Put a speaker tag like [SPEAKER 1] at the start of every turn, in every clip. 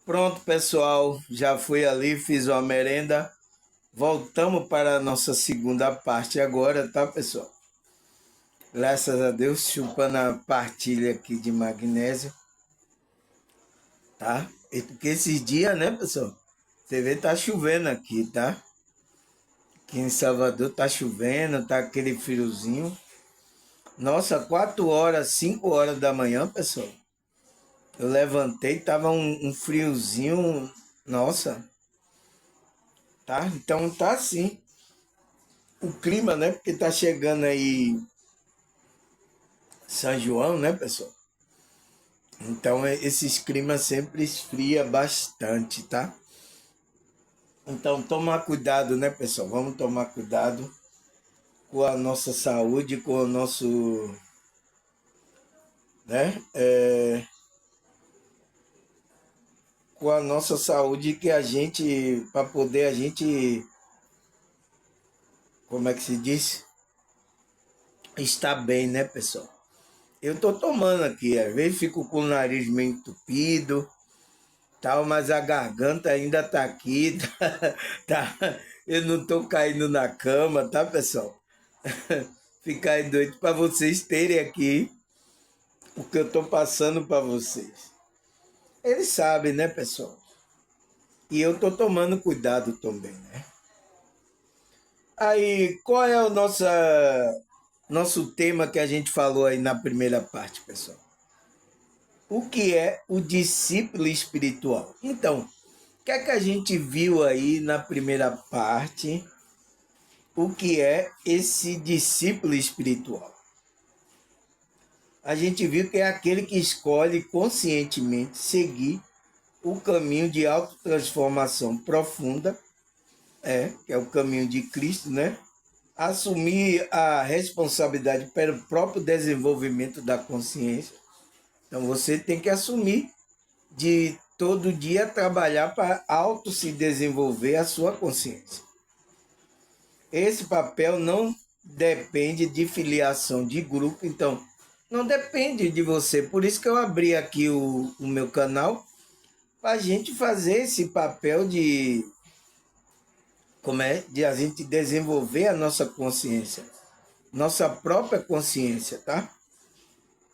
[SPEAKER 1] Pronto, pessoal, já fui ali, fiz uma merenda. Voltamos para a nossa segunda parte agora, tá, pessoal? Graças a Deus, chupando a partilha aqui de magnésio, tá? E porque esses dias, né, pessoal? Você vê, tá chovendo aqui, tá? Aqui em Salvador tá chovendo, tá aquele friozinho. Nossa, 4 horas, 5 horas da manhã, pessoal. Eu levantei, tava um friozinho, nossa, tá? Então tá assim. O clima, né? Porque tá chegando aí São João, né, pessoal? Então esses climas sempre esfria bastante, tá? Então tomar cuidado, né, pessoal? Vamos tomar cuidado com a nossa saúde, com o nosso, né? Com a nossa saúde que a gente, para poder a gente, como é que se diz? Estar bem, né, pessoal? Eu tô tomando aqui, às vezes fico com o nariz meio entupido, tal, mas a garganta ainda tá aqui, tá, eu não tô caindo na cama, tá, pessoal? Ficar aí doido para vocês terem aqui o que eu tô passando para vocês. Eles sabem, né, pessoal? E eu tô tomando cuidado também, né? Aí, qual é o nosso tema que a gente falou aí na primeira parte, pessoal? O que é o discípulo espiritual? Então, o que é que a gente viu aí na primeira parte? O que é esse discípulo espiritual? A gente viu que é aquele que escolhe conscientemente seguir o caminho de autotransformação profunda, que é o caminho de Cristo, né? Assumir a responsabilidade pelo próprio desenvolvimento da consciência. Então você tem que assumir de todo dia trabalhar para auto se desenvolver a sua consciência. Esse papel não depende de filiação de grupo, então não depende de você. Por isso que eu abri aqui o meu canal para a gente fazer esse papel de de a gente desenvolver a nossa consciência, nossa própria consciência, tá?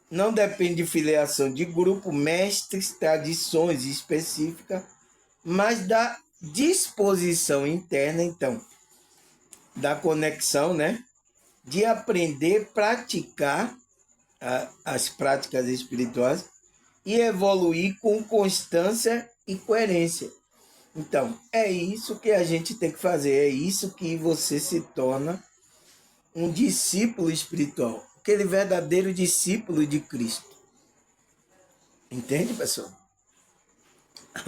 [SPEAKER 1] Não depende de filiação de grupo, mestres, tradições específicas, mas da disposição interna, então, da conexão, né? De aprender, praticar as práticas espirituais e evoluir com constância e coerência. Então, é isso que a gente tem que fazer, é isso que você se torna um discípulo espiritual, aquele verdadeiro discípulo de Cristo. Entende, pessoal?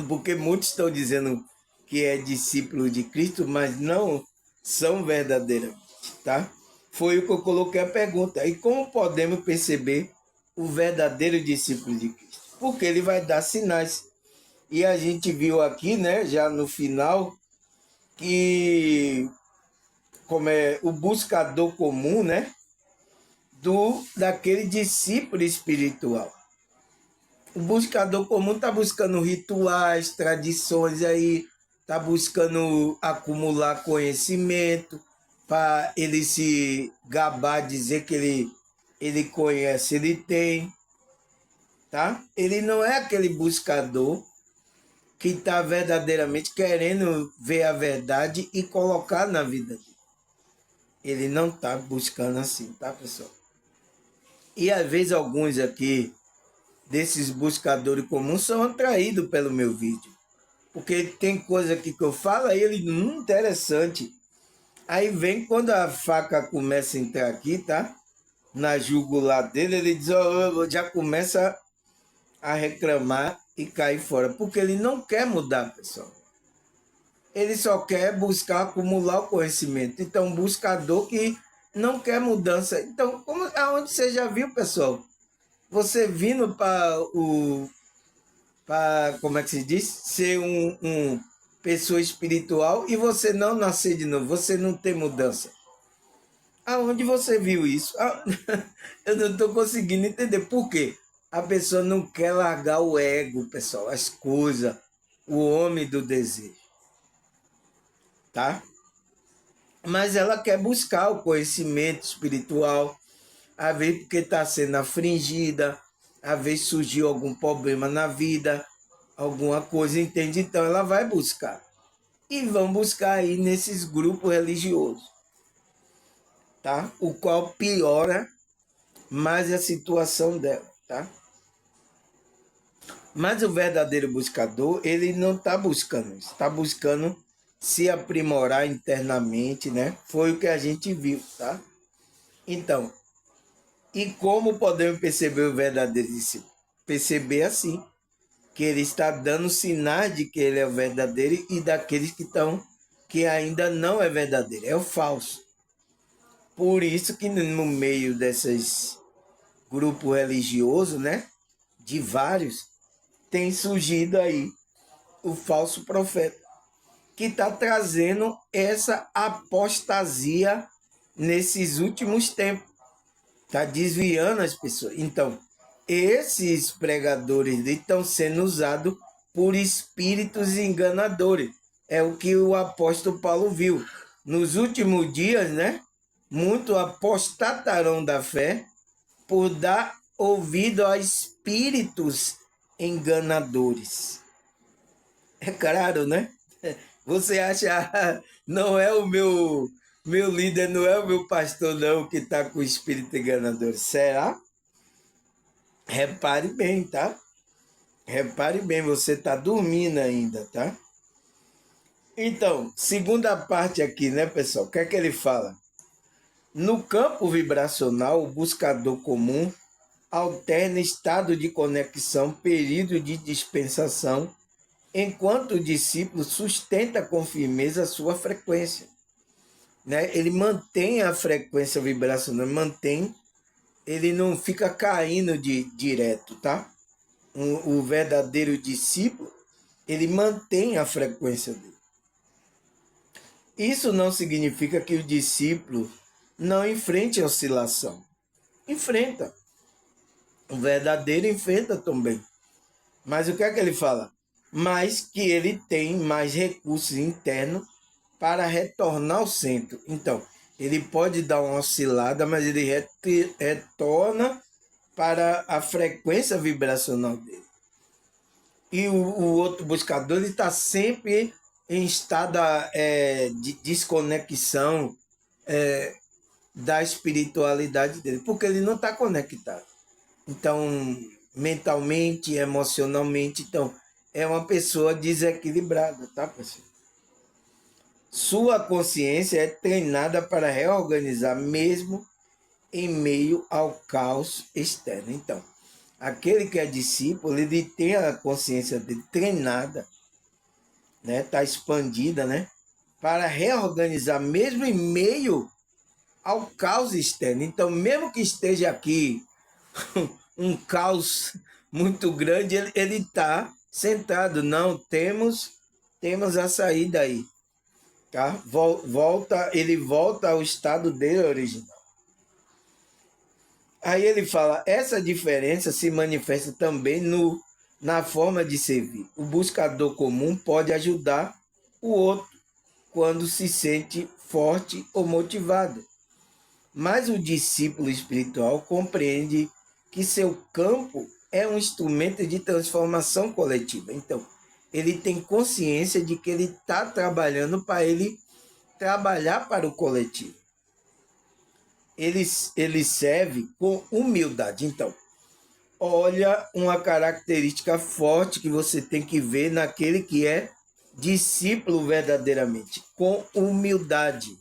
[SPEAKER 1] Porque muitos estão dizendo que é discípulo de Cristo, mas não são verdadeiramente, tá? Foi o que eu coloquei a pergunta. E como podemos perceber o verdadeiro discípulo de Cristo? Porque ele vai dar sinais. E a gente viu aqui, né, já no final, que como é o buscador comum, né, daquele discípulo espiritual. O buscador comum está buscando rituais, tradições aí, está buscando acumular conhecimento para ele se gabar, dizer que ele conhece, ele tem, tá? Ele não é aquele buscador que está verdadeiramente querendo ver a verdade e colocar na vida dele. Ele não está buscando assim, tá, pessoal? E às vezes alguns aqui desses buscadores comuns são atraídos pelo meu vídeo. Porque tem coisa aqui que eu falo, aí ele, interessante. Aí vem quando a faca começa a entrar aqui, tá? Na jugular dele, ele diz, já começa a reclamar e cair fora. Porque ele não quer mudar, pessoal. Ele só quer buscar acumular o conhecimento. Então, um buscador que não quer mudança. Então, aonde você já viu, pessoal? Você vindo para, como é que se diz? Ser um pessoa espiritual e você não nascer de novo, você não ter mudança. Aonde você viu isso? Eu não estou conseguindo entender por quê. A pessoa não quer largar o ego, pessoal, as coisas. o homem do desejo, tá? Mas ela quer buscar o conhecimento espiritual, às vezes porque está sendo afligida, às vezes surgiu algum problema na vida, alguma coisa, entende? Então ela vai buscar. E vão buscar aí nesses grupos religiosos, tá? O qual piora mais a situação dela, tá? Mas o verdadeiro buscador, ele não está buscando isso, está buscando se aprimorar internamente, né? Foi o que a gente viu, tá? Então, e como podemos perceber o verdadeiro discípulo? Perceber assim, que ele está dando sinais de que ele é o verdadeiro e daqueles que ainda não é verdadeiro, é o falso. Por isso que no meio desses grupos religiosos, né, de vários, tem surgido aí o falso profeta, que está trazendo essa apostasia nesses últimos tempos, está desviando as pessoas. Então, esses pregadores estão sendo usados por espíritos enganadores. É o que o apóstolo Paulo viu. Nos últimos dias, né? Muitos apostatarão da fé por dar ouvido a espíritos enganadores. É claro, né? Você acha, não é o meu líder, não é o meu pastor, não, que está com o espírito enganador. Será? Repare bem, tá? Repare bem, você está dormindo ainda, tá? Então, segunda parte aqui, né, pessoal? O que é que ele fala? No campo vibracional, o buscador comum alterna estado de conexão, período de dispensação, enquanto o discípulo sustenta com firmeza a sua frequência. Né? Ele mantém a frequência vibracional, mantém, ele não fica caindo direto, tá? O verdadeiro discípulo, ele mantém a frequência dele. Isso não significa que o discípulo não enfrente a oscilação. Enfrenta. O verdadeiro enfrenta também. Mas o que é que ele fala? Mas que ele tem mais recursos internos para retornar ao centro. Então, ele pode dar uma oscilada, mas ele retorna para a frequência vibracional dele. E o outro buscador está sempre em estado de desconexão da espiritualidade dele, porque ele não está conectado. Então, mentalmente, emocionalmente, então, é uma pessoa desequilibrada, tá, pessoal? Sua consciência é treinada para reorganizar mesmo em meio ao caos externo. Então, aquele que é discípulo, ele tem a consciência dele treinada, né? Tá expandida, né? Para reorganizar mesmo em meio ao caos externo. Então, mesmo que esteja aqui um caos muito grande, ele está centrado. Não, temos a saída aí, tá? Ele volta ao estado dele original. Aí ele fala, essa diferença se manifesta também na forma de servir. O buscador comum pode ajudar o outro quando se sente forte ou motivado. Mas o discípulo espiritual compreende que seu campo é um instrumento de transformação coletiva. Então, ele tem consciência de que ele está trabalhando para ele trabalhar para o coletivo. Ele serve com humildade. Então, olha uma característica forte que você tem que ver naquele que é discípulo verdadeiramente, com humildade,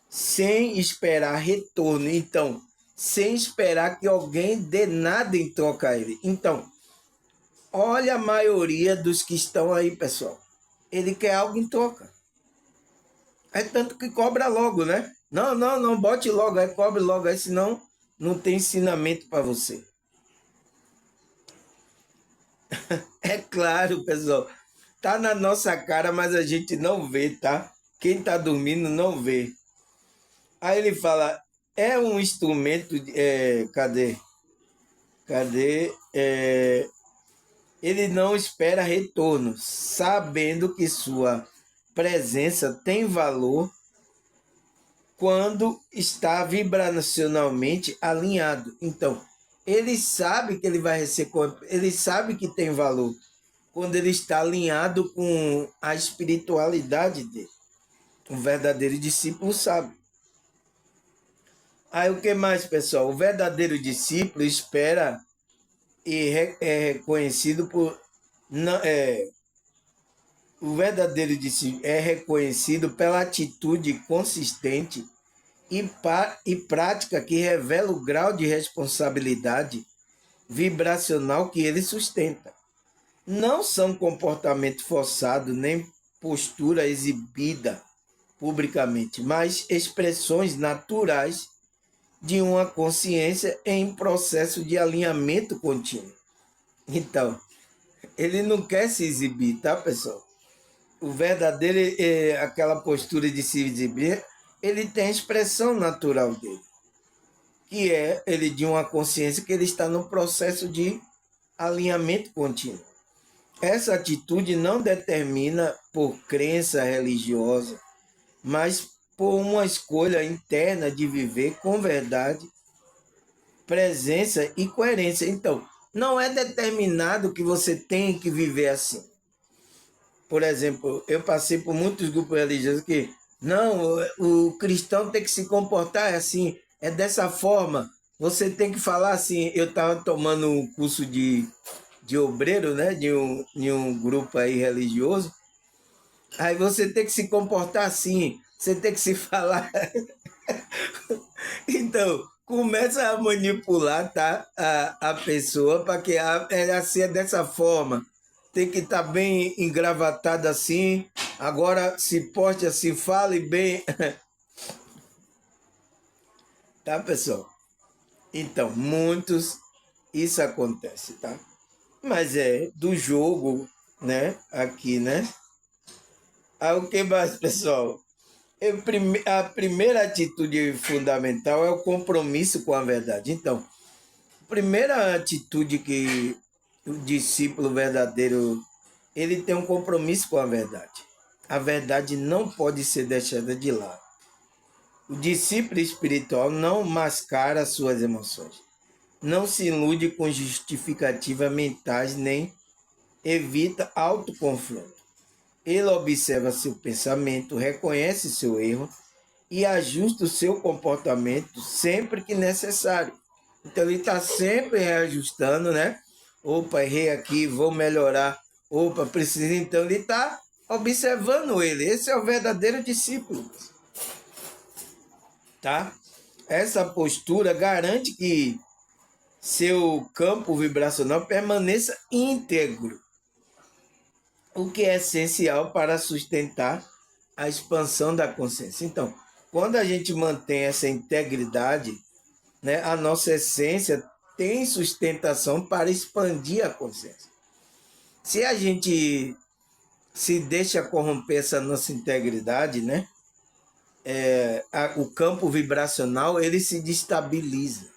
[SPEAKER 1] sem esperar retorno. Então, sem esperar que alguém dê nada em troca a ele. Então, olha a maioria dos que estão aí, pessoal. Ele quer algo em troca. É tanto que cobra logo, né? Não, bote logo, aí cobre logo, aí senão não tem ensinamento para você. É claro, pessoal. Tá na nossa cara, mas a gente não vê, tá? Quem tá dormindo não vê. Aí ele fala, é um instrumento, cadê? Ele não espera retorno, sabendo que sua presença tem valor quando está vibracionalmente alinhado. Então, ele sabe que ele vai receber, ele sabe que tem valor quando ele está alinhado com a espiritualidade dele. Um verdadeiro discípulo sabe. Aí o que mais, pessoal? O verdadeiro discípulo espera e é reconhecido por. Não, o verdadeiro discípulo é reconhecido pela atitude consistente e prática que revela o grau de responsabilidade vibracional que ele sustenta. Não são comportamento forçado nem postura exibida publicamente, mas expressões naturais de uma consciência em processo de alinhamento contínuo. Então, ele não quer se exibir, tá, pessoal? O verdadeiro, aquela postura de se exibir, ele tem a expressão natural dele, que é ele de uma consciência que ele está no processo de alinhamento contínuo. Essa atitude não determina por crença religiosa, mas por uma escolha interna de viver com verdade, presença e coerência. Então, não é determinado que você tem que viver assim. Por exemplo, eu passei por muitos grupos religiosos que, não, o cristão tem que se comportar assim, é dessa forma, você tem que falar assim. Eu estava tomando um curso de obreiro, né, de um grupo aí religioso, aí você tem que se comportar assim, você tem que se falar. Então, começa a manipular, tá, a pessoa para que ela seja dessa forma. Tem que estar bem engravatado assim. Agora se porte assim, fale bem. Tá, pessoal? Então, muitos isso acontece, tá? Mas é do jogo, né? Aqui, né? Aí o que mais, pessoal? A primeira atitude fundamental é o compromisso com a verdade. Então, a primeira atitude que o discípulo verdadeiro ele tem um compromisso com a verdade. A verdade não pode ser deixada de lado. O discípulo espiritual não mascara suas emoções, não se ilude com justificativas mentais nem evita autoconfronto. Ele observa seu pensamento, reconhece seu erro e ajusta o seu comportamento sempre que necessário. Então ele está sempre reajustando, né? Opa, errei aqui, vou melhorar. Opa, precisa. Então ele está observando ele. Esse é o verdadeiro discípulo, tá? Essa postura garante que seu campo vibracional permaneça íntegro, o que é essencial para sustentar a expansão da consciência. Então, quando a gente mantém essa integridade, né, a nossa essência tem sustentação para expandir a consciência. Se a gente se deixa corromper essa nossa integridade, né, o campo vibracional ele se destabiliza.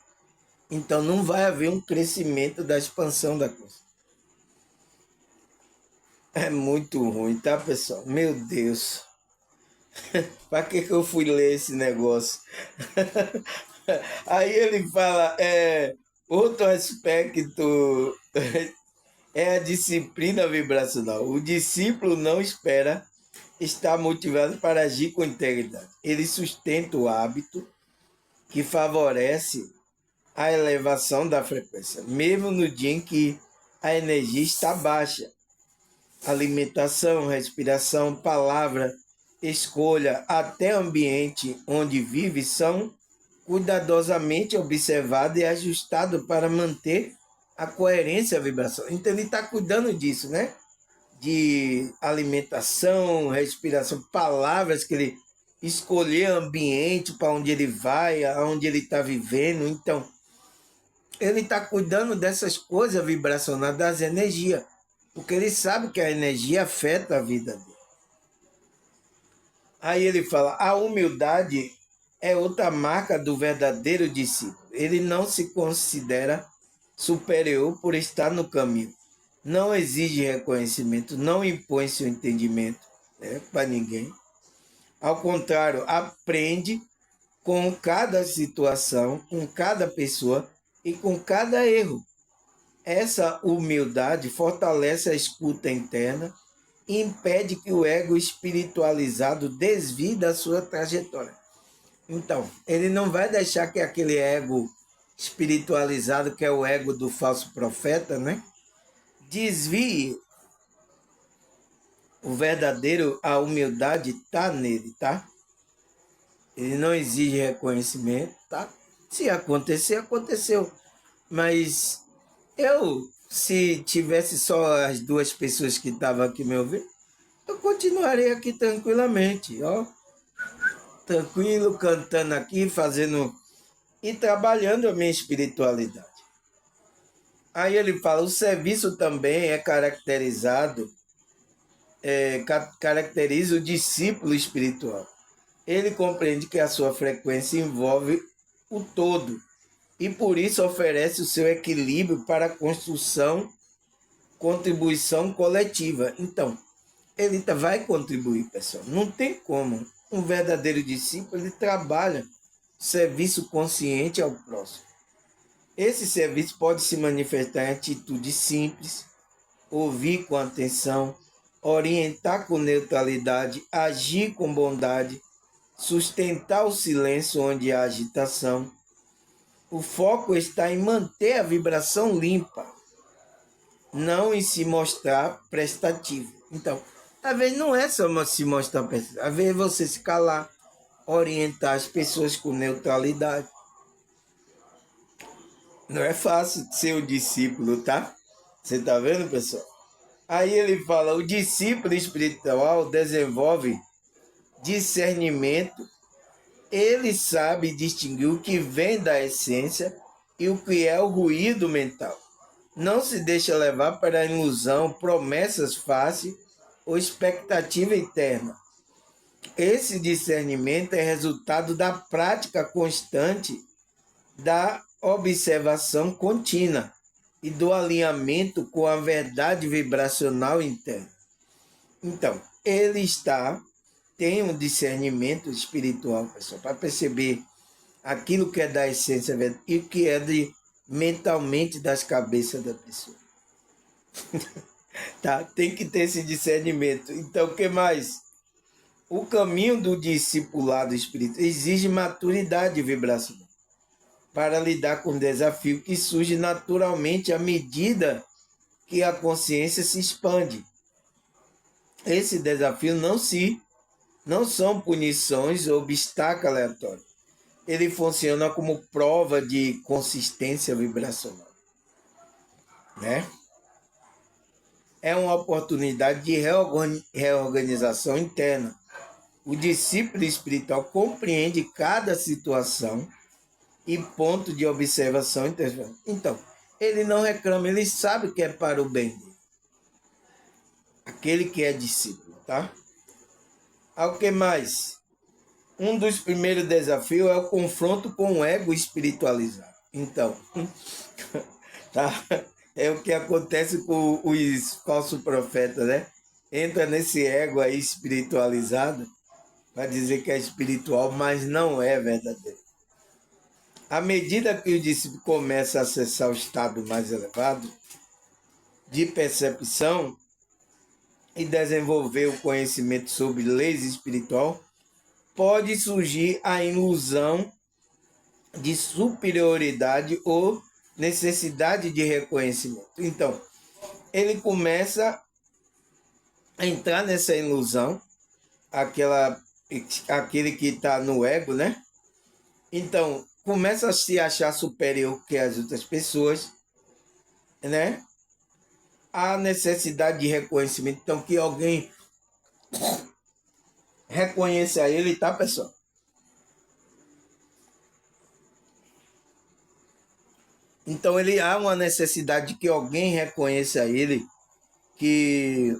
[SPEAKER 1] Então não vai haver um crescimento da expansão da consciência. É muito ruim, tá, pessoal? Meu Deus. Para que eu fui ler esse negócio? Aí ele fala, outro aspecto é a disciplina vibracional. O discípulo não espera estar motivado para agir com integridade. Ele sustenta o hábito que favorece a elevação da frequência, mesmo no dia em que a energia está baixa. Alimentação, respiração, palavra, escolha, até ambiente onde vive são cuidadosamente observados e ajustados para manter a coerência e a vibração. Então ele está cuidando disso, né? De alimentação, respiração, palavras que ele escolher, ambiente para onde ele vai, aonde ele está vivendo. Então, ele está cuidando dessas coisas vibracionais, das energias, porque ele sabe que a energia afeta a vida dele. Aí ele fala, a humildade é outra marca do verdadeiro discípulo. Ele não se considera superior por estar no caminho. não exige reconhecimento, não impõe seu entendimento, né, para ninguém. Ao contrário, aprende com cada situação, com cada pessoa e com cada erro. Essa humildade fortalece a escuta interna e impede que o ego espiritualizado desvie da sua trajetória. Então, ele não vai deixar que aquele ego espiritualizado, que é o ego do falso profeta, né, desvie o verdadeiro, a humildade está nele, tá? Ele não exige reconhecimento, tá? Se acontecer, aconteceu. Mas se tivesse só as duas pessoas que estavam aqui me ouvindo, eu continuaria aqui tranquilamente, ó. Tranquilo, cantando aqui, fazendo e trabalhando a minha espiritualidade. Aí ele fala, o serviço também é caracterizado, caracteriza o discípulo espiritual. Ele compreende que a sua frequência envolve o todo e por isso oferece o seu equilíbrio para a construção, contribuição coletiva. Então, ele vai contribuir, pessoal. Não tem como. Um verdadeiro discípulo, ele trabalha serviço consciente ao próximo. Esse serviço pode se manifestar em atitudes simples, ouvir com atenção, orientar com neutralidade, agir com bondade, sustentar o silêncio onde há agitação. O foco está em manter a vibração limpa, não em se mostrar prestativo. Então, às vezes não é só se mostrar prestativo, às vezes você se calar, orientar as pessoas com neutralidade. Não é fácil ser o discípulo, tá? Você tá vendo, pessoal? Aí ele fala, o discípulo espiritual desenvolve discernimento. Ele sabe distinguir o que vem da essência e o que é o ruído mental. Não se deixa levar para a ilusão, promessas fáceis ou expectativa interna. Esse discernimento é resultado da prática constante, da observação contínua e do alinhamento com a verdade vibracional interna. Então, ele tem um discernimento espiritual, pessoal, para perceber aquilo que é da essência e o que é mentalmente das cabeças da pessoa. Tá? Tem que ter esse discernimento. Então, o que mais? O caminho do discipulado espiritual exige maturidade vibracional para lidar com o desafio que surge naturalmente à medida que a consciência se expande. Esse desafio não são punições ou obstáculos aleatórios. Ele funciona como prova de consistência vibracional, né? É uma oportunidade de reorganização interna. O discípulo espiritual compreende cada situação e ponto de observação interna. Então, ele não reclama, ele sabe que é para o bem dele. Aquele que é discípulo, tá? Ao que mais? Um dos primeiros desafios é o confronto com o ego espiritualizado. Então, tá? É o que acontece com os falsos profetas, né? Entra nesse ego aí espiritualizado para dizer que é espiritual, mas não é verdadeiro. À medida que o discípulo começa a acessar o estado mais elevado de percepção e desenvolver o conhecimento sobre leis espiritual, pode surgir a ilusão de superioridade ou necessidade de reconhecimento. Então, ele começa a entrar nessa ilusão, aquele que está no ego, né? Então, começa a se achar superior que as outras pessoas, né? A necessidade de reconhecimento, então que alguém reconheça ele, tá, pessoal? Então ele há uma necessidade de que alguém reconheça ele, que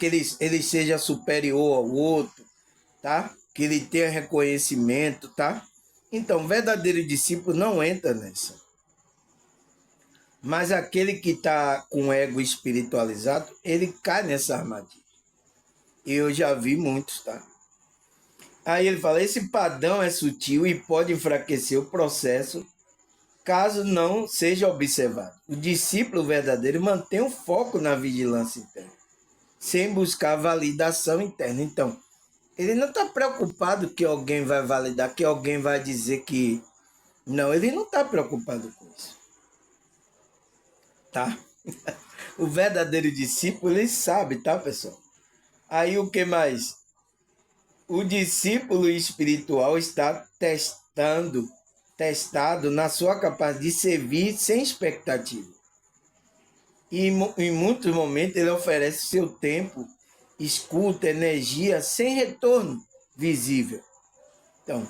[SPEAKER 1] ele seja superior ao outro, tá? Que ele tenha reconhecimento, tá? Então, o verdadeiro discípulo não entra nessa. Mas aquele que está com o ego espiritualizado, ele cai nessa armadilha. E eu já vi muitos, tá? Aí ele fala, esse padrão é sutil e pode enfraquecer o processo caso não seja observado. O discípulo verdadeiro mantém o foco na vigilância interna, sem buscar validação interna. Então, ele não está preocupado que alguém vai validar, que alguém vai dizer que... Não, ele não está preocupado com isso. Tá? O verdadeiro discípulo, ele sabe, tá, pessoal? Aí o que mais? O discípulo espiritual está testado na sua capacidade de servir sem expectativa. E em muitos momentos ele oferece seu tempo, escuta, energia sem retorno visível. Então,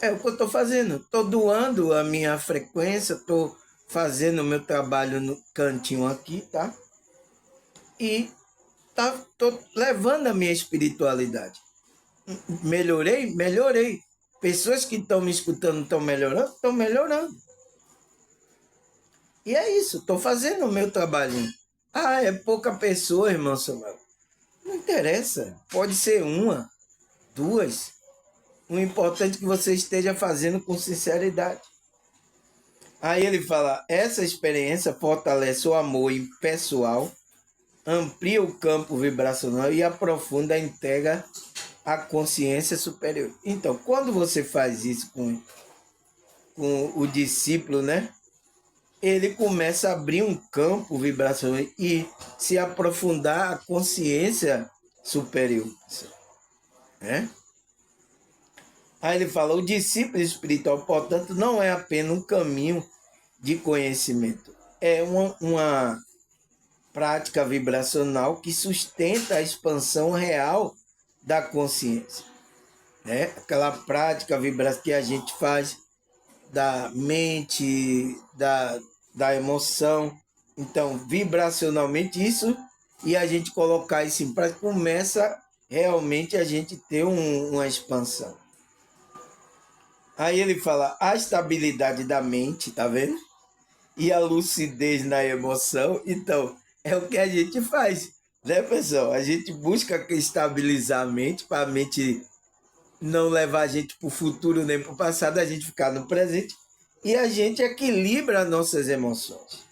[SPEAKER 1] é o que eu estou fazendo. Estou doando a minha frequência, estou fazendo o meu trabalho no cantinho aqui, tá? E estou levando a minha espiritualidade. Melhorei? Melhorei. Pessoas que estão me escutando estão melhorando? Estão melhorando. E é isso, estou fazendo o meu trabalhinho. Ah, é pouca pessoa, irmão Samuel. Não interessa. Pode ser uma, duas. O importante é que você esteja fazendo com sinceridade. Aí ele fala, essa experiência fortalece o amor pessoal, amplia o campo vibracional e aprofunda a entrega à consciência superior. Então, quando você faz isso com o discípulo, né? Ele começa a abrir um campo vibracional e se aprofundar a consciência superior. Né? Aí ele fala, o discípulo espiritual, portanto, não é apenas um caminho de conhecimento. É uma prática vibracional que sustenta a expansão real da consciência. Né? Aquela prática vibracional que a gente faz da mente, da emoção. Então, vibracionalmente isso, e a gente colocar isso em prática, começa realmente a gente ter uma expansão. Aí ele fala, a estabilidade da mente, tá vendo? E a lucidez na emoção. Então, é o que a gente faz, né, pessoal? A gente busca estabilizar a mente, para a mente não levar a gente para o futuro nem para o passado, a gente ficar no presente. E a gente equilibra as nossas emoções.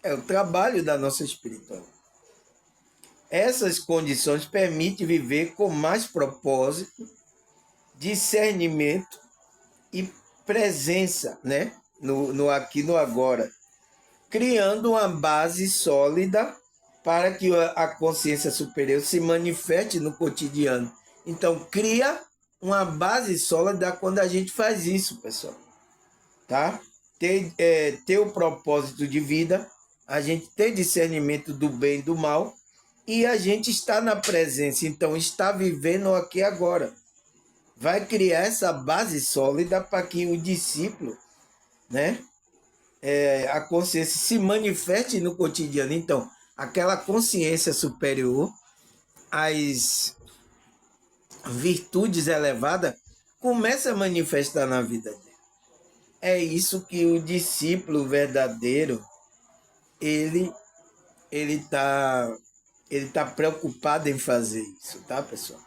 [SPEAKER 1] É o trabalho da nossa espiritualidade. Essas condições permitem viver com mais propósito, discernimento e presença, né? No aqui, no agora. Criando uma base sólida para que a consciência superior se manifeste no cotidiano. Então, cria uma base sólida quando a gente faz isso, pessoal. Tá? Ter o propósito de vida, a gente ter discernimento do bem e do mal, e a gente está na presença, então está vivendo aqui agora. Vai criar essa base sólida para que o discípulo, né, a consciência se manifeste no cotidiano. Então, aquela consciência superior, as virtudes elevadas, começa a manifestar na vida dele. É isso que o discípulo verdadeiro, ele tá preocupado em fazer isso, tá, pessoal?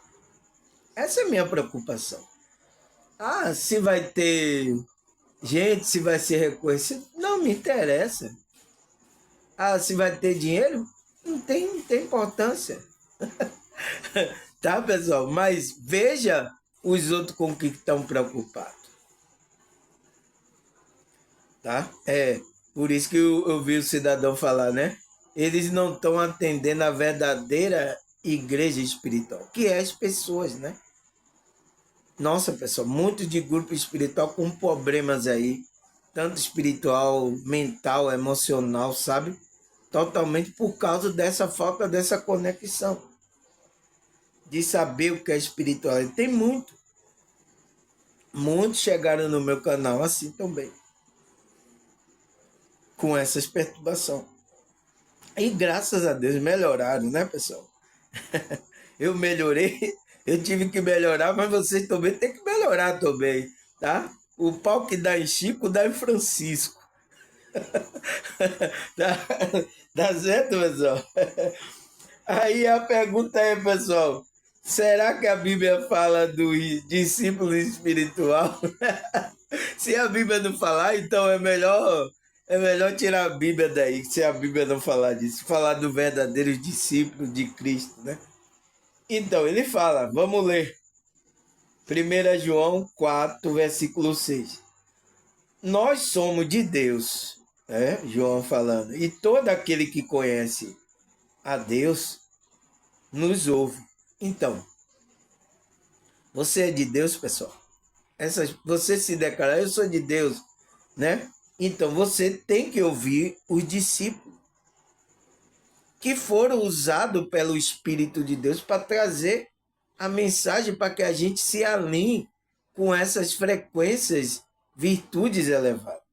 [SPEAKER 1] Essa é a minha preocupação. Ah, se vai ter gente, se vai ser reconhecido, não me interessa. Ah, se vai ter dinheiro, não tem importância. Tá, pessoal? Mas veja os outros com que estão preocupados. Tá? É, por isso que eu vi o cidadão falar, né? Eles não estão atendendo a verdadeira igreja espiritual, que é as pessoas, né? Nossa, pessoal, muitos de grupo espiritual com problemas aí, tanto espiritual, mental, emocional, sabe? Totalmente por causa dessa falta dessa conexão, de saber o que é espiritual. Tem muitos chegaram no meu canal assim também, com essas perturbações. E graças a Deus melhoraram, né, pessoal? Eu melhorei, eu tive que melhorar, mas vocês também têm que melhorar também, tá? O pau que dá em Chico, dá em Francisco. Tá, tá certo, pessoal? Aí a pergunta é, pessoal, será que a Bíblia fala do discípulo espiritual? Se a Bíblia não falar, então é melhor tirar a Bíblia daí, se a Bíblia não falar disso, falar do verdadeiro discípulo de Cristo, né? Então, ele fala, vamos ler. 1 João 4, versículo 6. Nós somos de Deus, João falando, e todo aquele que conhece a Deus nos ouve. Então, você é de Deus, pessoal? Você se declara, eu sou de Deus, né? Então, você tem que ouvir os discípulos que foram usados pelo Espírito de Deus para trazer a mensagem para que a gente se alinhe com essas frequências, virtudes elevadas.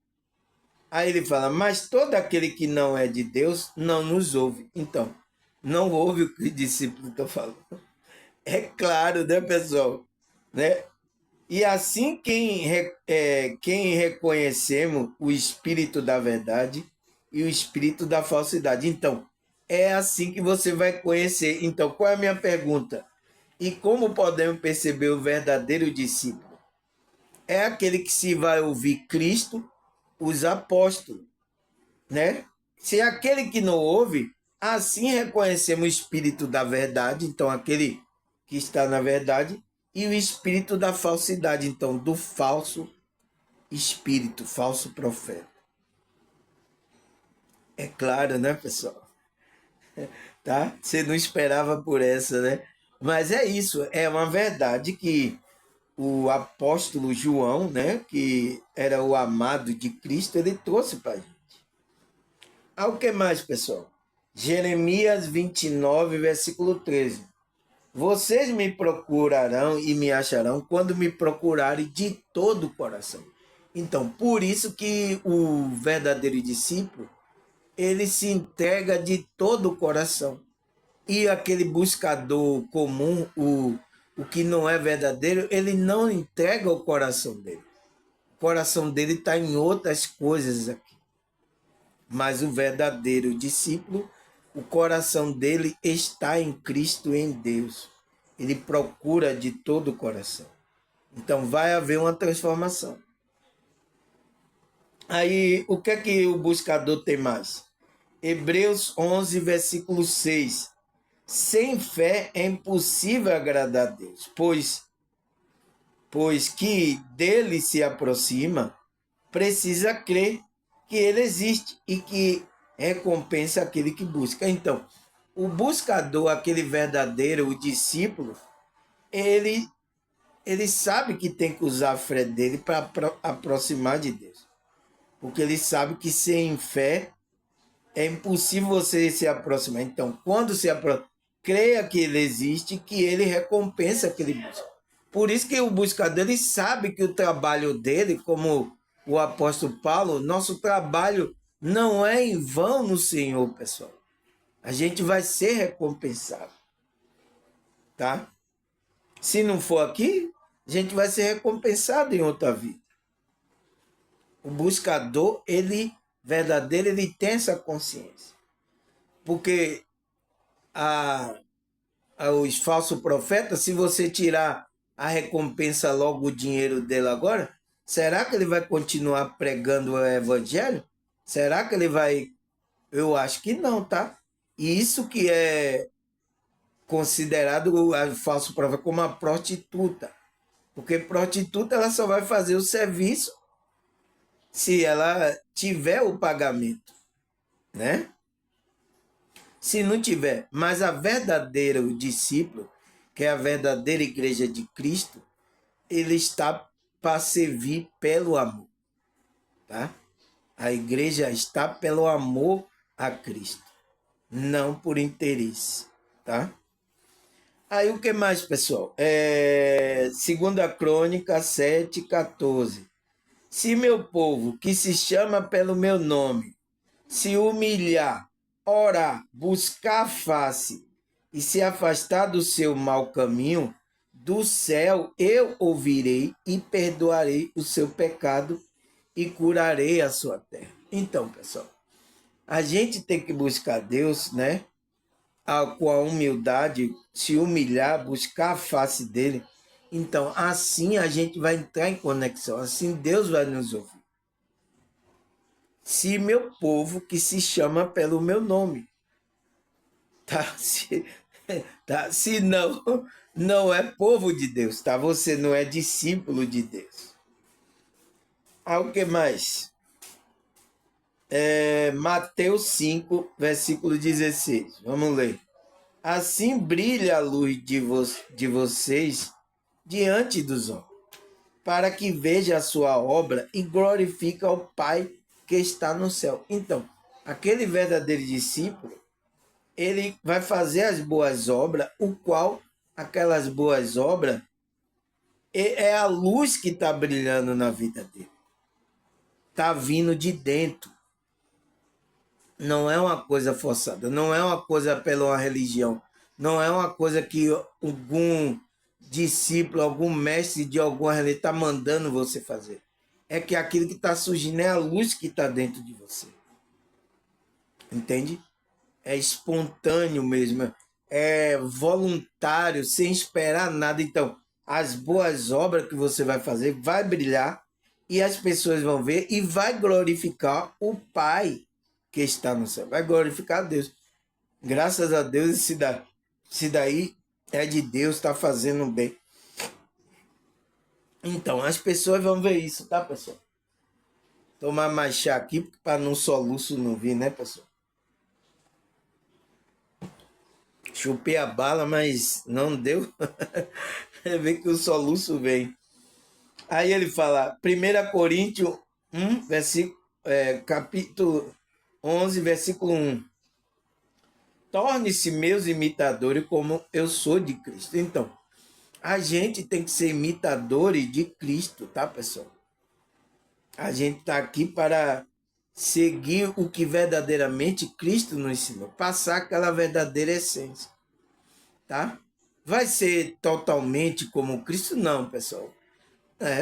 [SPEAKER 1] Aí ele fala, mas todo aquele que não é de Deus não nos ouve. Então, não ouve o que o discípulo está falando. É claro, né, pessoal? Né? E assim quem reconhecemos o espírito da verdade e o espírito da falsidade. Então, é assim que você vai conhecer. Então, qual é a minha pergunta? E como podemos perceber o verdadeiro discípulo? É aquele que se vai ouvir Cristo, os apóstolos, né? Se é aquele que não ouve, assim reconhecemos o espírito da verdade, então aquele que está na verdade, e o espírito da falsidade, então do falso espírito, falso profeta. É claro, né, pessoal? Tá? Você não esperava por essa, né? Mas é isso, é uma verdade que o apóstolo João, né, que era o amado de Cristo, ele trouxe para a gente. O que mais, pessoal? Jeremias 29, versículo 13. Vocês me procurarão e me acharão quando me procurarem de todo o coração. Então, por isso que o verdadeiro discípulo, ele se entrega de todo o coração. E aquele buscador comum, o que não é verdadeiro, ele não entrega o coração dele. O coração dele está em outras coisas aqui. Mas o verdadeiro discípulo, o coração dele está em Cristo, em Deus. Ele procura de todo o coração. Então vai haver uma transformação. Aí, o que é que o buscador tem mais? Hebreus 11, versículo 6. Sem fé é impossível agradar a Deus, pois que dele se aproxima, precisa crer que ele existe e que recompensa aquele que busca. Então, o buscador, aquele verdadeiro, o discípulo, ele sabe que tem que usar a fé dele para aproximar de Deus. Porque ele sabe que sem fé é impossível você se aproximar. Então, quando se aproxima, creia que ele existe, que ele recompensa aquele busca. Por isso que o buscador, ele sabe que o trabalho dele, como o apóstolo Paulo, nosso trabalho não é em vão no Senhor, pessoal. A gente vai ser recompensado, tá? Se não for aqui, a gente vai ser recompensado em outra vida. O buscador, ele verdadeiro, ele tem essa consciência. Porque os falsos profetas, se você tirar a recompensa logo o dinheiro dele agora, será que ele vai continuar pregando o evangelho? Será que ele vai? Eu acho que não, tá? E isso que é considerado o falso profeta como uma prostituta. Porque prostituta ela só vai fazer o serviço se ela tiver o pagamento, né? Se não tiver, mas a verdadeira o discípulo, que é a verdadeira igreja de Cristo, ele está para servir pelo amor, tá? A igreja está pelo amor a Cristo, não por interesse, tá? Aí o que mais, pessoal? Segunda Crônica 7:14. Se meu povo, que se chama pelo meu nome, se humilhar, orar, buscar a face e se afastar do seu mau caminho, do céu eu ouvirei e perdoarei o seu pecado e curarei a sua terra. Então, pessoal, a gente tem que buscar Deus, né? Com a humildade, se humilhar, buscar a face dele. Então, assim a gente vai entrar em conexão, assim Deus vai nos ouvir. Se meu povo, que se chama pelo meu nome, tá? Se não, não é povo de Deus, tá? Você não é discípulo de Deus. O que mais? Mateus 5, versículo 16. Vamos ler. Assim brilha a luz de vocês diante dos homens, para que veja a sua obra e glorifique ao Pai que está no céu. Então, aquele verdadeiro discípulo, ele vai fazer as boas obras, o qual aquelas boas obras é a luz que está brilhando na vida dele. Está vindo de dentro. Não é uma coisa forçada, não é uma coisa pela uma religião, não é uma coisa que algum discípulo, algum mestre de alguma religião está mandando você fazer. É que aquilo que está surgindo é a luz que está dentro de você. Entende? É espontâneo mesmo, é voluntário, sem esperar nada. Então, as boas obras que você vai fazer vai brilhar e as pessoas vão ver e vai glorificar o Pai que está no céu. Vai glorificar a Deus. Graças a Deus, esse daí é de Deus, está fazendo bem. Então, as pessoas vão ver isso, tá, pessoal? Tomar mais chá aqui para não soluço não vir, né, pessoal? Chupei a bala, mas não deu. Vê que o soluço vem. Aí ele fala, 1 Coríntios 1, capítulo 11, versículo 1. Torne-se meus imitadores como eu sou de Cristo. Então, a gente tem que ser imitadores de Cristo, tá, pessoal? A gente está aqui para seguir o que verdadeiramente Cristo nos ensinou. Passar aquela verdadeira essência, tá? Vai ser totalmente como Cristo? Não, pessoal.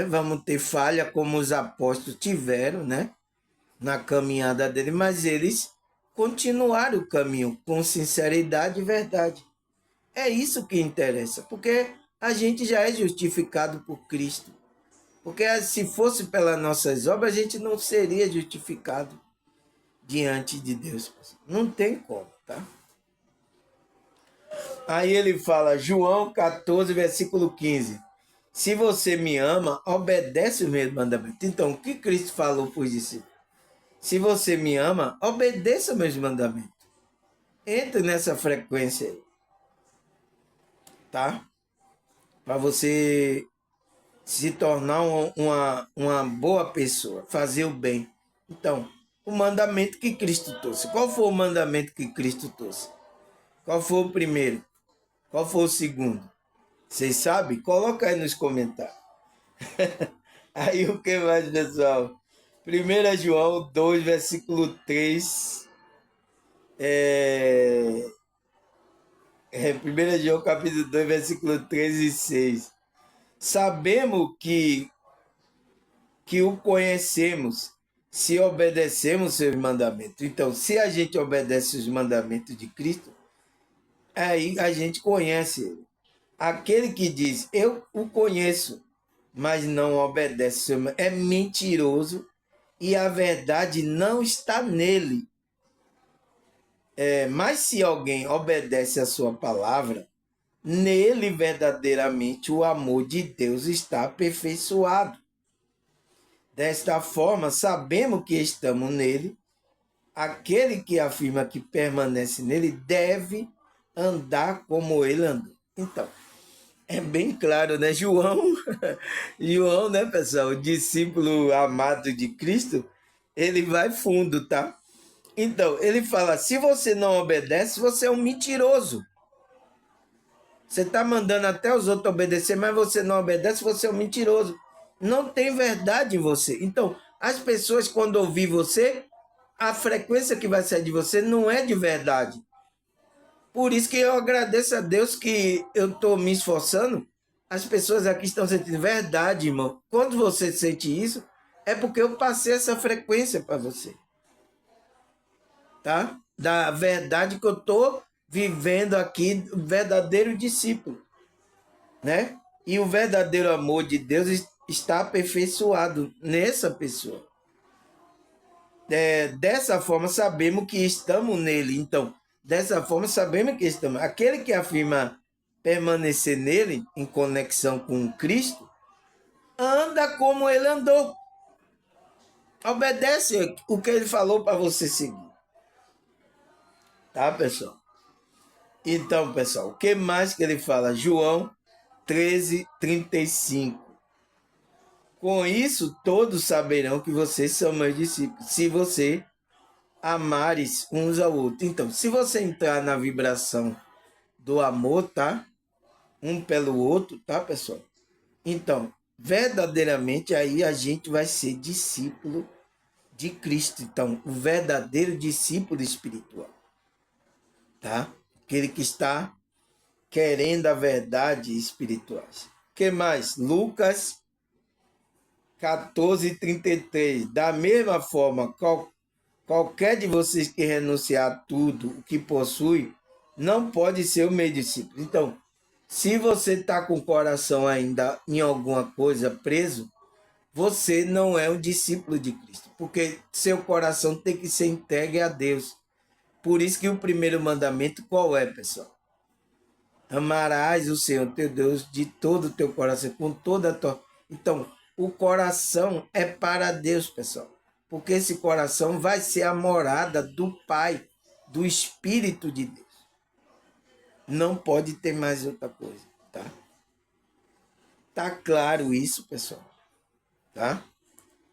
[SPEAKER 1] Vamos ter falha como os apóstolos tiveram, né? Na caminhada dele, mas eles continuaram o caminho com sinceridade e verdade. É isso que interessa, porque a gente já é justificado por Cristo. Porque se fosse pelas nossas obras, a gente não seria justificado diante de Deus. Não tem como, tá? Aí ele fala, João 14, versículo 15. Se você me ama, obedece os meus mandamentos. Então, o que Cristo falou para os discípulos? Se você me ama, obedeça meus mandamentos. Entre nessa frequência aí. Tá? Para você se tornar uma boa pessoa, fazer o bem. Então, o mandamento que Cristo trouxe. Qual foi o mandamento que Cristo trouxe? Qual foi o primeiro? Qual foi o segundo? Vocês sabem? Coloca aí nos comentários. Aí o que mais, pessoal? 1 João 2, versículo 3. 1 João capítulo 2, versículo 3 e 6. Sabemos que o conhecemos se obedecemos seus mandamentos. Então, se a gente obedece os mandamentos de Cristo, aí a gente conhece ele. Aquele que diz, eu o conheço, mas não obedece, é mentiroso e a verdade não está nele. Mas se alguém obedece a sua palavra, nele verdadeiramente o amor de Deus está aperfeiçoado. Desta forma, sabemos que estamos nele. Aquele que afirma que permanece nele deve andar como ele andou. Então, é bem claro, né? João, né, pessoal? O discípulo amado de Cristo, ele vai fundo, tá? Então, ele fala, se você não obedece, você é um mentiroso. Você está mandando até os outros obedecer, mas você não obedece, você é um mentiroso. Não tem verdade em você. Então, as pessoas, quando ouvir você, a frequência que vai sair de você não é de verdade. Por isso que eu agradeço a Deus que eu estou me esforçando. As pessoas aqui estão sentindo verdade, irmão. Quando você sente isso, é porque eu passei essa frequência para você. tá? Da verdade que eu estou vivendo aqui, o verdadeiro discípulo, né? E o verdadeiro amor de Deus está aperfeiçoado nessa pessoa. Dessa forma, sabemos que estamos nele. Então, dessa forma, sabemos que estamos. Aquele que afirma permanecer nele, em conexão com Cristo, anda como ele andou. Obedece o que ele falou para você seguir. Tá, pessoal? Então, pessoal, o que mais que ele fala? João 13:35. Com isso, todos saberão que vocês são meus discípulos, se você amares uns ao outro. Então, se você entrar na vibração do amor, tá? Um pelo outro, tá, pessoal? Então, verdadeiramente aí a gente vai ser discípulo de Cristo. Então, o verdadeiro discípulo espiritual, tá? Aquele que está querendo a verdade espiritual. O que mais? Lucas 14:33. Da mesma forma, qualquer de vocês que renunciar a tudo o que possui, não pode ser o meu discípulo. Então, se você está com o coração ainda em alguma coisa preso, você não é um discípulo de Cristo, porque seu coração tem que ser entregue a Deus. Por isso que o primeiro mandamento qual é, pessoal? Amarás o Senhor teu Deus de todo o teu coração, com toda a tua... Então, o coração é para Deus, pessoal. Porque esse coração vai ser a morada do Pai, do Espírito de Deus. Não pode ter mais outra coisa, tá? Tá claro isso, pessoal? Tá?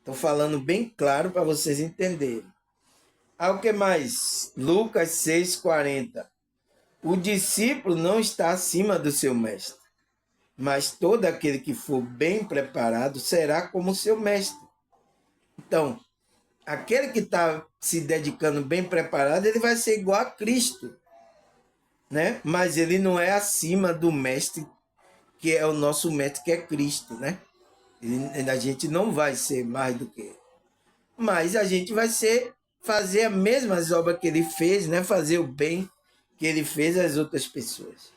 [SPEAKER 1] Tô falando bem claro para vocês entenderem. O que mais? Lucas 6:40. O discípulo não está acima do seu mestre, mas todo aquele que for bem preparado será como seu mestre. Então, aquele que está se dedicando bem preparado, ele vai ser igual a Cristo, né? Mas ele não é acima do mestre, que é o nosso mestre, que é Cristo, né? A gente não vai ser mais do que ele. Mas a gente vai fazer as mesmas obras que ele fez, né? Fazer o bem que ele fez às outras pessoas.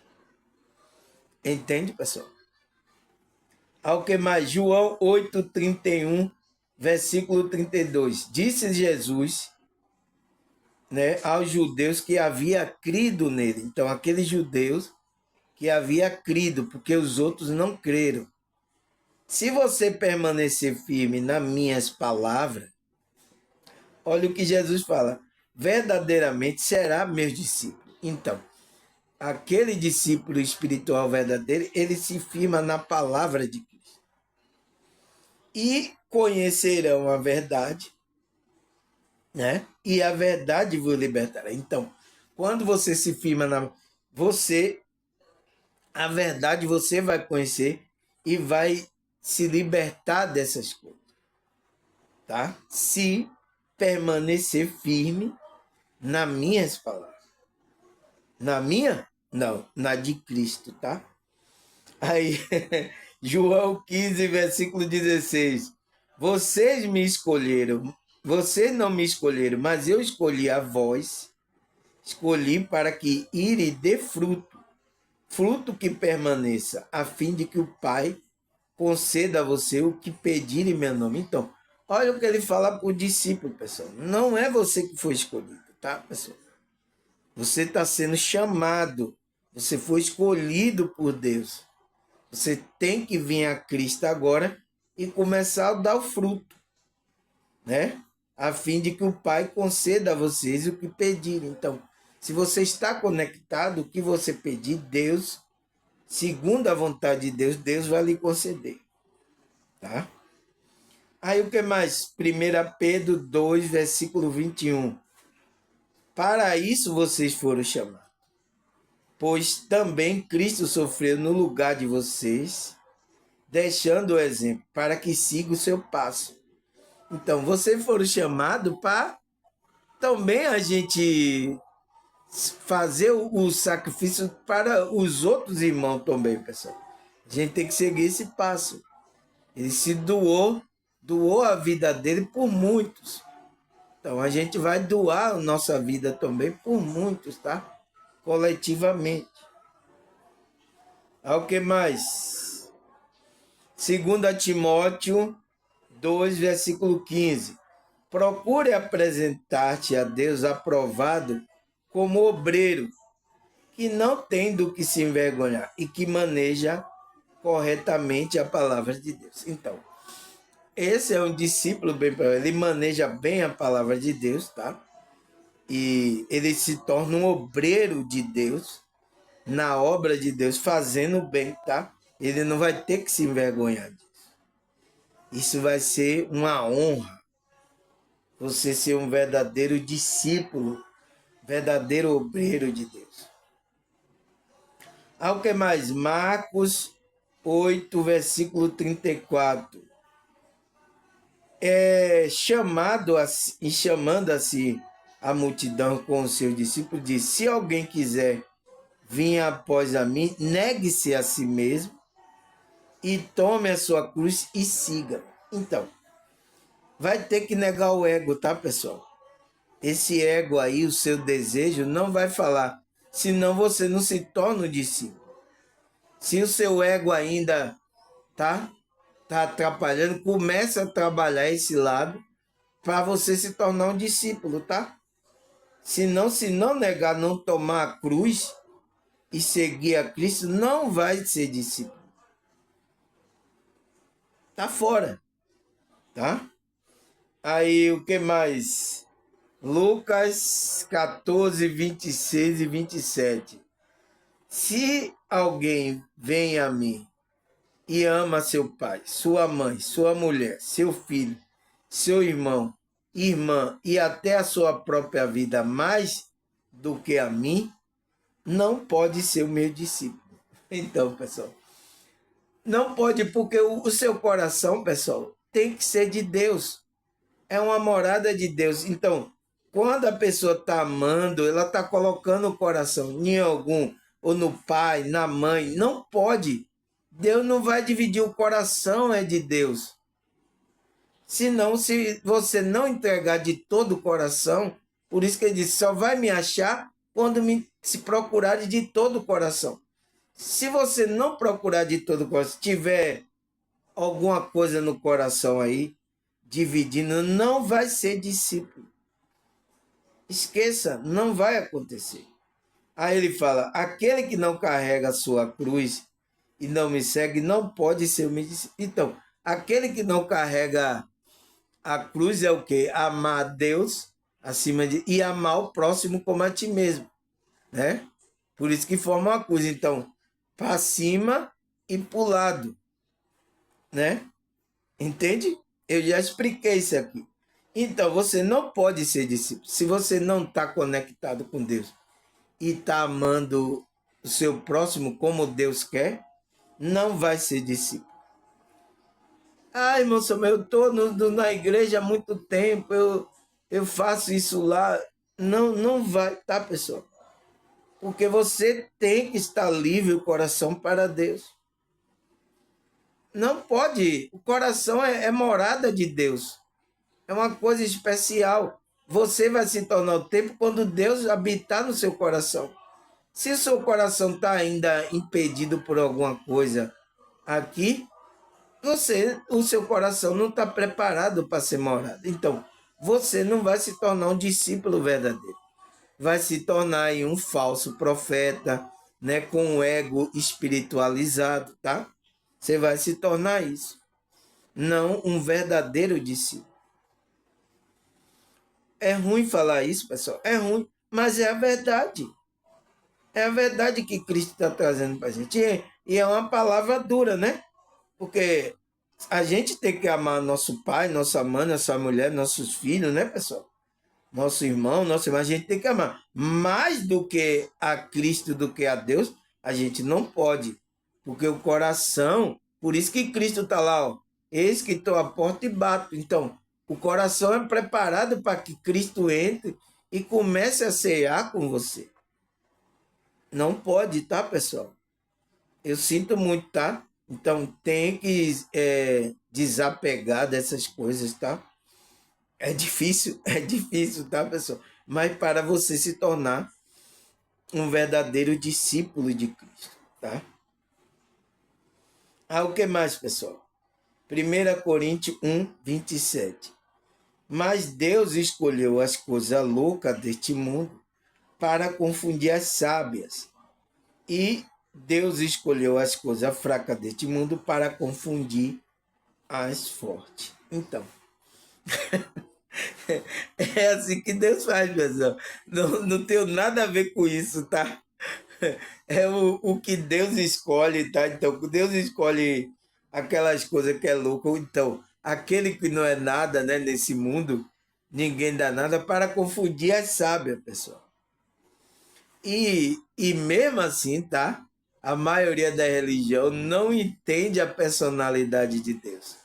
[SPEAKER 1] Entende, pessoal? Ao que mais? João 8:31, versículo 32. Disse Jesus, né, aos judeus que havia crido nele. Então, aqueles judeus que havia crido, porque os outros não creram. Se você permanecer firme nas minhas palavras, olha o que Jesus fala, verdadeiramente será meu discípulo. Então, aquele discípulo espiritual verdadeiro, ele se firma na palavra de Cristo. E conhecerão a verdade, né? E a verdade vos libertará. Então, quando você se firma a verdade você vai conhecer e vai se libertar dessas coisas, tá? Se permanecer firme nas minhas palavras. Na minha? Não, na de Cristo, tá? Aí, João 15, versículo 16. Vocês me escolheram, vocês não me escolheram, mas eu escolhi a vós, escolhi para que ire dê fruto, fruto que permaneça, a fim de que o Pai conceda a você o que pedir em meu nome. Então, olha o que ele fala para o discípulo, pessoal. Não é você que foi escolhido, tá, pessoal? Você está sendo chamado, você foi escolhido por Deus. Você tem que vir a Cristo agora e começar a dar o fruto, né? A fim de que o Pai conceda a vocês o que pedirem. Então, se você está conectado, o que você pedir, Deus, segundo a vontade de Deus, Deus vai lhe conceder, tá? Aí o que mais? 1 Pedro 2, versículo 21. Para isso vocês foram chamados, pois também Cristo sofreu no lugar de vocês, deixando o exemplo para que siga o seu passo. Então, vocês foram chamados para também a gente fazer o sacrifício para os outros irmãos também, pessoal. A gente tem que seguir esse passo. Ele se doou a vida dele por muitos. Então a gente vai doar a nossa vida também por muitos, tá? Coletivamente. Ao que mais? 2 Timóteo 2, versículo 15. Procure apresentar-te a Deus aprovado como obreiro, que não tem do que se envergonhar e que maneja corretamente a palavra de Deus. Então, esse é um discípulo bem para ele maneja bem a palavra de Deus, tá? E ele se torna um obreiro de Deus, na obra de Deus, fazendo o bem, tá? Ele não vai ter que se envergonhar disso. Isso vai ser uma honra. Você ser um verdadeiro discípulo, verdadeiro obreiro de Deus. Ao que mais? Marcos 8, versículo 34. Chamando a si a multidão com os seus discípulos, diz: se alguém quiser vir após a mim, negue-se a si mesmo e tome a sua cruz e siga. Então, vai ter que negar o ego, tá, pessoal? Esse ego aí, o seu desejo, não vai falar, senão você não se torna um discípulo. Se o seu ego ainda tá atrapalhando, comece a trabalhar esse lado para você se tornar um discípulo, tá? Se não negar, não tomar a cruz e seguir a Cristo, não vai ser discípulo. Tá fora, tá? Aí, o que mais? Lucas 14, 26 e 27. Se alguém vem a mim e ama seu pai, sua mãe, sua mulher, seu filho, seu irmão, irmã e até a sua própria vida mais do que a mim, não pode ser o meu discípulo. Então, pessoal, não pode, porque o seu coração, pessoal, tem que ser de Deus. É uma morada de Deus. Então, quando a pessoa está amando, ela está colocando o coração em algum, ou no pai, na mãe. Não pode. Deus não vai dividir, o coração é de Deus. Senão, se você não entregar de todo o coração, por isso que ele disse, só vai me achar quando se procurar de todo o coração. Se você não procurar de todo o coração, tiver alguma coisa no coração aí, dividindo, não vai ser discípulo. Esqueça, não vai acontecer. Aí ele fala, aquele que não carrega a sua cruz e não me segue, não pode ser o meu discípulo. Então, aquele que não carrega a cruz é o quê? Amar a Deus acima de e amar o próximo como a ti mesmo, né? Por isso que forma uma cruz. Então, para cima e para o lado, né? Entende? Eu já expliquei isso aqui. Então, você não pode ser discípulo se você não está conectado com Deus e está amando o seu próximo como Deus quer, não vai ser discípulo. Ah, irmão Samuel, eu estou na igreja há muito tempo, eu faço isso lá. Não, não vai, tá, pessoal? Porque você tem que estar livre o coração para Deus. Não pode. O coração é morada de Deus. É uma coisa especial. Você vai se tornar o templo quando Deus habitar no seu coração. Se o seu coração está ainda impedido por alguma coisa aqui, o seu coração não está preparado para ser morado. Então, você não vai se tornar um discípulo verdadeiro. Vai se tornar aí um falso profeta, né, com o ego espiritualizado, tá? Você vai se tornar isso. Não um verdadeiro discípulo. É ruim falar isso, pessoal. É ruim, mas é a verdade. É a verdade que Cristo está trazendo para a gente. E é uma palavra dura, né? Porque a gente tem que amar nosso pai, nossa mãe, nossa mulher, nossos filhos, né, pessoal? Nosso irmão, nossa irmã, a gente tem que amar. Mais do que a Cristo, do que a Deus, a gente não pode. Porque o coração, por isso que Cristo está lá, ó. Eis que estou à porta e bato. Então, o coração é preparado para que Cristo entre e comece a cear com você. Não pode, tá, pessoal? Eu sinto muito, tá? Então, tem que desapegar dessas coisas, tá? é difícil, tá, pessoal? Mas para você se tornar um verdadeiro discípulo de Cristo, tá? Ah, o que mais, pessoal? 1 Coríntios 1:27. Mas Deus escolheu as coisas loucas deste mundo para confundir as sábias. E Deus escolheu as coisas fracas deste mundo para confundir as fortes. Então, é assim que Deus faz, pessoal. Não tem nada a ver com isso, tá? É o que Deus escolhe, tá? Então, Deus escolhe aquelas coisas que é louco. Então, aquele que não é nada, né, nesse mundo, ninguém dá nada para confundir as sábias, pessoal. E mesmo assim, tá? A maioria da religião não entende a personalidade de Deus.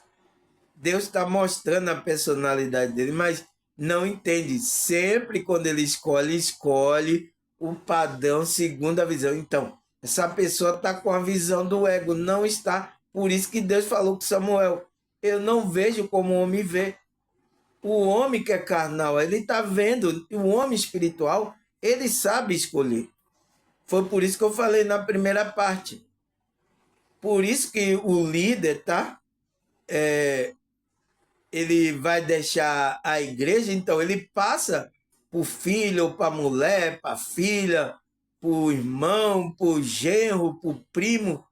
[SPEAKER 1] Deus está mostrando a personalidade dele, mas não entende. Sempre quando ele escolhe, escolhe o padrão segundo a visão. Então, essa pessoa está com a visão do ego, não está. Por isso que Deus falou com Samuel: eu não vejo como o homem vê. O homem que é carnal, ele está vendo. O homem espiritual, ele sabe escolher. Foi por isso que eu falei na primeira parte. Por isso que o líder, tá? Ele vai deixar a igreja, então ele passa para o filho, para a mulher, para a filha, para o irmão, para o genro, para o primo,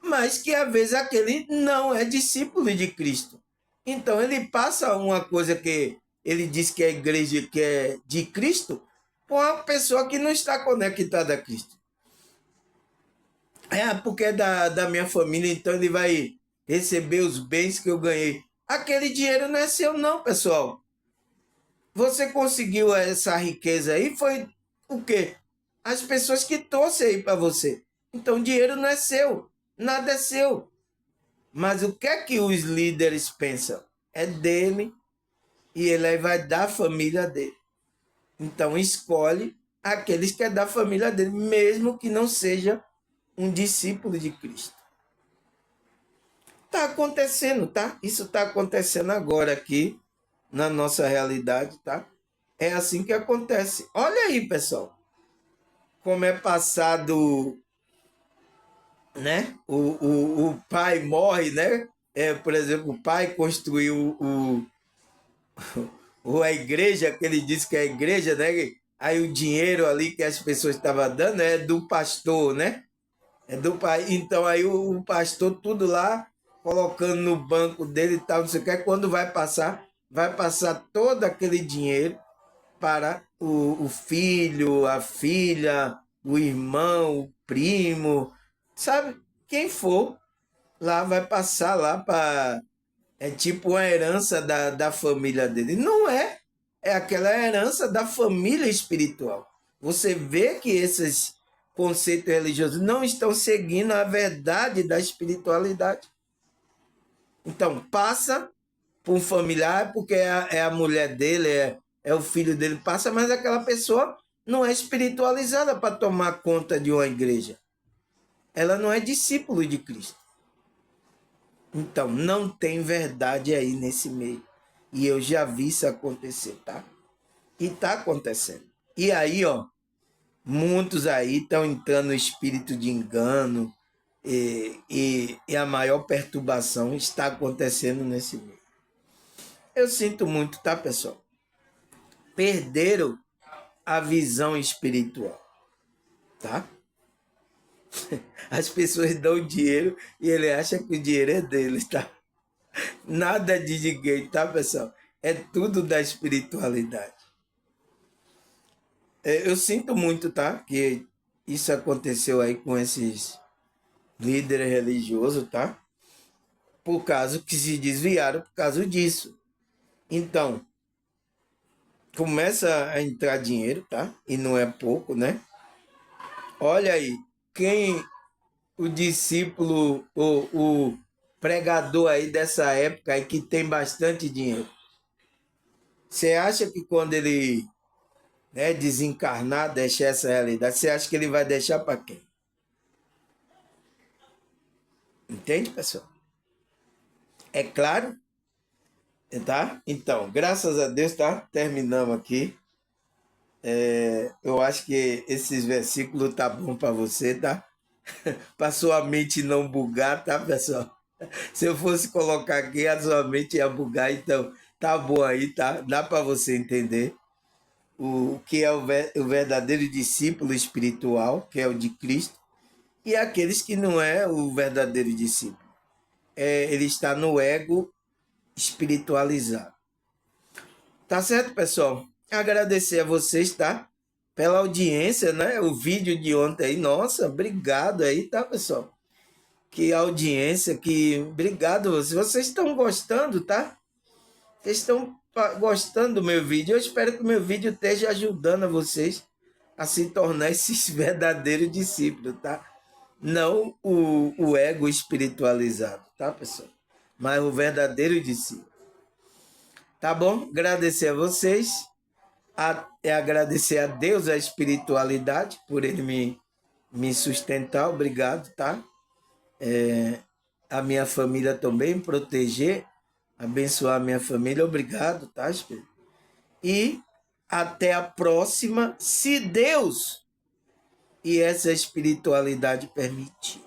[SPEAKER 1] mas que às vezes aquele não é discípulo de Cristo. Então ele passa uma coisa que ele diz que é a igreja que é de Cristo para uma pessoa que não está conectada a Cristo. É porque é da minha família, então ele vai receber os bens que eu ganhei. Aquele dinheiro não é seu, não, pessoal. Você conseguiu essa riqueza aí, foi o quê? As pessoas que trouxeram aí para você. Então, dinheiro não é seu, nada é seu. Mas o que é que os líderes pensam? É dele e ele aí vai dar a família dele. Então, escolhe aqueles que é da família dele, mesmo que não seja um discípulo de Cristo. Está acontecendo, tá? Isso está acontecendo agora aqui na nossa realidade, tá? É assim que acontece. Olha aí, pessoal, como é passado, né? O pai morre, né? Por exemplo, o pai construiu a igreja, que ele disse que é a igreja, né? Aí o dinheiro ali que as pessoas estavam dando é do pastor, né? É do pai. Então aí o pastor tudo lá colocando no banco dele e tal, não sei o que. Quando vai passar todo aquele dinheiro para o filho, a filha, o irmão, o primo, sabe? Quem for lá vai passar lá para. É tipo uma herança da família dele. Não é. É aquela herança da família espiritual. Você vê que esses conceitos religiosos não estão seguindo a verdade da espiritualidade. Então, passa para um familiar, porque é a mulher dele, é o filho dele, passa, mas aquela pessoa não é espiritualizada para tomar conta de uma igreja. Ela não é discípulo de Cristo. Então, não tem verdade aí nesse meio. E eu já vi isso acontecer, tá? E tá acontecendo. E aí, ó, muitos aí estão entrando no espírito de engano e a maior perturbação está acontecendo nesse meio. Eu sinto muito, tá, pessoal? Perderam a visão espiritual, tá? As pessoas dão dinheiro e ele acha que o dinheiro é deles, tá? Nada de ninguém, tá, pessoal? É tudo da espiritualidade. Eu sinto muito, tá? Que isso aconteceu aí com esses líderes religiosos, tá? Por causa que se desviaram por causa disso. Então, começa a entrar dinheiro, tá? E não é pouco, né? Olha aí, quem o discípulo, o pregador aí dessa época aí que tem bastante dinheiro. Você acha que quando ele, né, desencarnar, deixar essa realidade, você acha que ele vai deixar para quem? Entende, pessoal? É claro, Tá? Então, graças a Deus, tá? Terminamos aqui. Eu acho que esses versículos tá bom para você, tá? Para sua mente não bugar, tá, pessoal? Se eu fosse colocar aqui, a sua mente ia bugar, então tá bom aí, tá? Dá para você entender o que é o verdadeiro discípulo espiritual, que é o de Cristo, e aqueles que não é o verdadeiro discípulo. Ele está no ego espiritualizado. Tá certo, pessoal? Agradecer a vocês, tá? Pela audiência, né? O vídeo de ontem aí, nossa, obrigado aí, tá, pessoal? Que audiência, que obrigado vocês. Vocês estão gostando, tá? Vocês estão gostando do meu vídeo. Eu espero que o meu vídeo esteja ajudando a vocês a se tornar esses verdadeiros discípulos, tá? Não o ego espiritualizado, tá, pessoal? Mas o verdadeiro discípulo. Tá bom? Agradecer a vocês. Agradecer a Deus, a espiritualidade, por ele me sustentar. Obrigado, tá? A minha família também, proteger, abençoar a minha família. Obrigado, tá, Espírito? E até a próxima, se Deus e essa espiritualidade permitir.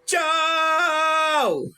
[SPEAKER 1] Tchau!